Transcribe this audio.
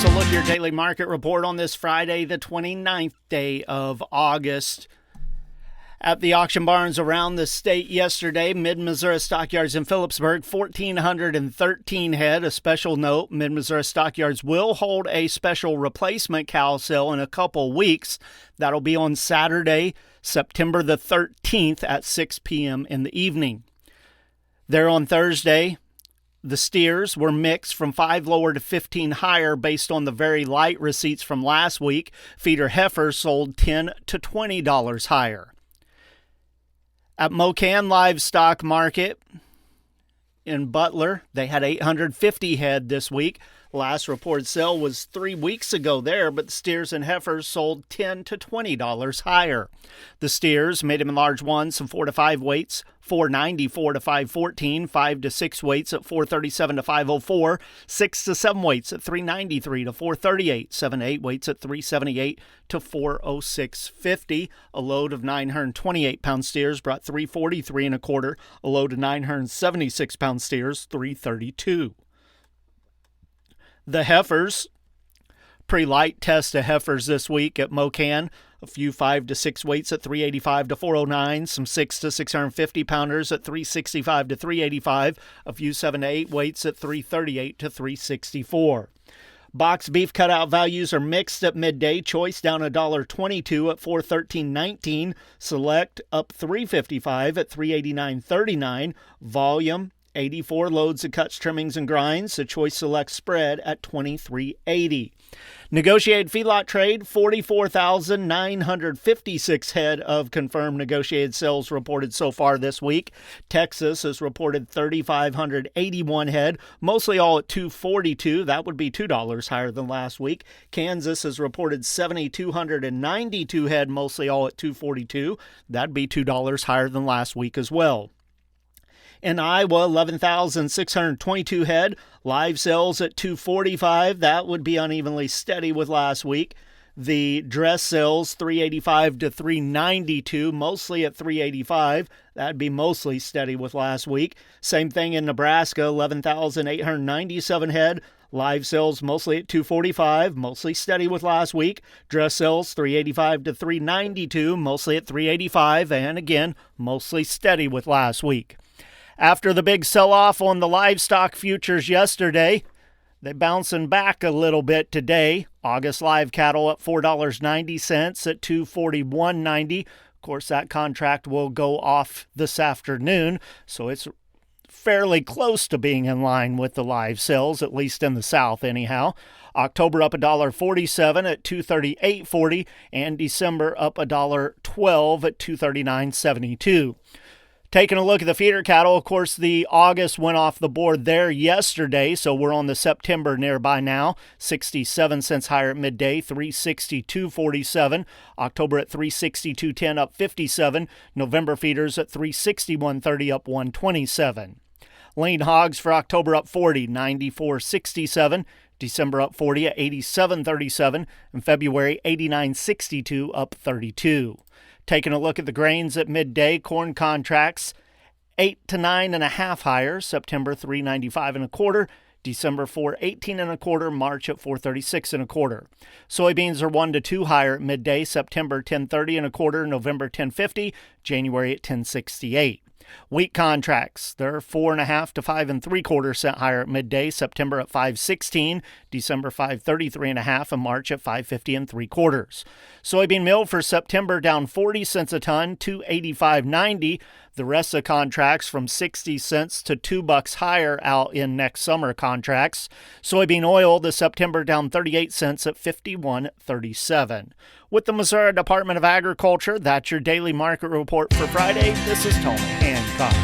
So look at your daily market report on this Friday, the 29th day of August. At the auction barns around the state yesterday, Mid-Missouri Stockyards in Phillipsburg, 1,413 head. A special note, Mid-Missouri Stockyards will hold a special replacement cow sale in a couple weeks. That'll be on Saturday, September the 13th at 6 p.m. in the evening. There on Thursday, the steers were mixed from 5 lower to 15 higher based on the very light receipts from last week. Feeder heifers sold $10 to $20 higher. At Mocan Livestock Market in Butler, they had 850 head this week. Last reported sale was 3 weeks ago there, but the steers and heifers sold $10 to $20 higher. The steers, medium and large ones, some 4 to 5 weights, $4.94 to $5.14, 5 to 6 weights at $4.37 to $5.04, 6 to 7 weights at $3.93 to $4.38, 7 to 8 weights at $3.78 to $4.06.50. A load of 928-pound steers brought $3.43 and a quarter. A load of 976-pound steers, $3.32. The heifers, pre-light test of heifers this week at Mocan. A few 5 to 6 weights at $3.85 to $4.09, some 6 to 650 pounders at $3.65 to $3.85, a few 7 to 8 weights at $3.38 to $3.64. Box beef cutout values are mixed at midday. Choice down $1.22 at $413.19. Select up $3.55 at $389.39. Volume 84 loads of cuts, trimmings, and grinds. The Choice Select spread at $23.80. Negotiated feedlot trade, 44,956 head of confirmed negotiated sales reported so far this week. Texas has reported 3,581 head, mostly all at $242. That would be $2 higher than last week. Kansas has reported 7,292 head, mostly all at $242. That'd be $2 higher than last week as well. In Iowa, 11,622 head. Live sales at $245. That would be unevenly steady with last week. The dress sales, $385 to $392, mostly at $385. That'd be mostly steady with last week. Same thing in Nebraska, 11,897 head. Live sales mostly at $245, mostly steady with last week. Dress sales, $385 to $392, mostly at $385, and again, mostly steady with last week. After the big sell-off on the livestock futures yesterday, they're bouncing back a little bit today. August live cattle at $4.90 at $241.90. Of course, that contract will go off this afternoon, so it's fairly close to being in line with the live sales, at least in the South anyhow. October up $1.47 at $238.40, and December up $1.12 at $239.72. Taking a look at the feeder cattle, of course, the August went off the board there yesterday, so we're on the September nearby now. 67 cents higher at midday, $362.47. October at $362.10, up 57. November feeders at $361.30, up 127. Lean hogs for October up 40, $94.67. December up 40 at $87.37. And February 89.62, up 32. Taking a look at the grains at midday, corn contracts 8 to 9.5 higher. September 3.95 and a quarter. December 4.18 and a quarter. March at 4.36 and a quarter. Soybeans are 1 to 2 higher at midday. September 10.30 and a quarter. November 10.50. January at 10.68. Wheat contracts, they're 4.5 to 5 3/4 cent higher at midday. September at 5.16, December 5.33.5, and March at 5.50 3/4. Soybean meal for September down 40 cents a ton, $285.90. The rest of contracts from 60 cents to $2 higher out in next summer contracts. Soybean oil, the September down 38 cents at $51.37. With the Missouri Department of Agriculture, that's your daily market report for Friday. This is Tony Hancock.